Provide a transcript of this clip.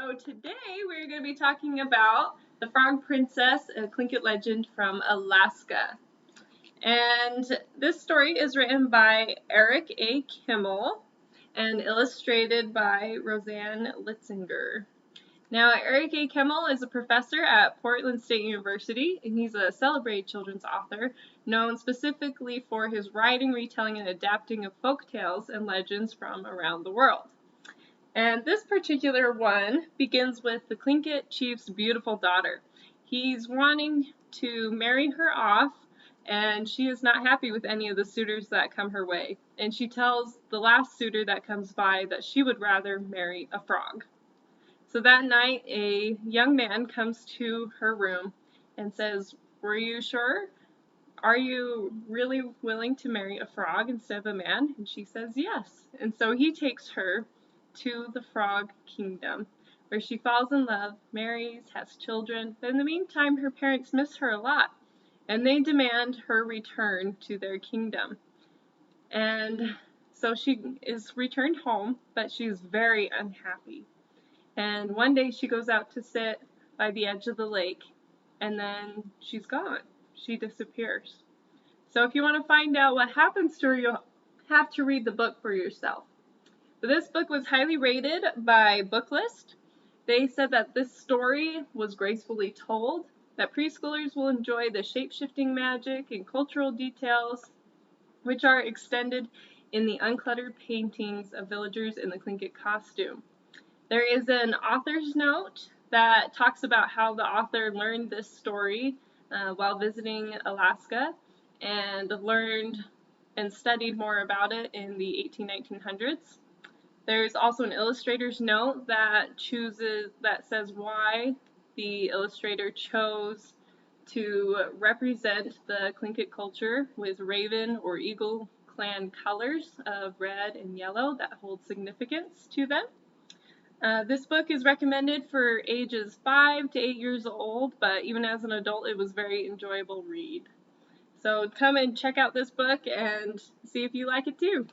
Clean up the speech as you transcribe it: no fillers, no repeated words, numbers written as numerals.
So today we're going to be talking about the Frog Princess, a Tlingit legend from Alaska. And this story is written by Eric A. Kimmel and illustrated by Roseanne Litzinger. Now, Eric A. Kimmel is a professor at Portland State University, and he's a celebrated children's author known specifically for his writing, retelling, and adapting of folk tales and legends from around the world. And this particular one begins with the Tlingit chief's beautiful daughter. He's wanting to marry her off, and she is not happy with any of the suitors that come her way. And she tells the last suitor that comes by that she would rather marry a frog. So that night, a young man comes to her room and says, "Were you sure? Are you really willing to marry a frog instead of a man?" And she says yes. And so he takes her to the frog kingdom, where she falls in love, marries, has children, but in the meantime her parents miss her a lot, and they demand her return to their kingdom. And so she is returned home, but she's very unhappy. And one day she goes out to sit by the edge of the lake, and then she's gone. She disappears. So if you want to find out what happens to her, you'll have to read the book for yourself. But this book was highly rated by Booklist. They said that this story was gracefully told, that preschoolers will enjoy the shape-shifting magic and cultural details, which are extended in the uncluttered paintings of villagers in the Tlingit costume. There is an author's note that talks about how the author learned this story while visiting Alaska and learned and studied more about it in the 1800s. There's also an illustrator's note that says why the illustrator chose to represent the Tlingit culture with raven or eagle clan colors of red and yellow that hold significance to them. This book is recommended for ages 5 to 8 years old, but even as an adult it was a very enjoyable read. So come and check out this book and see if you like it too.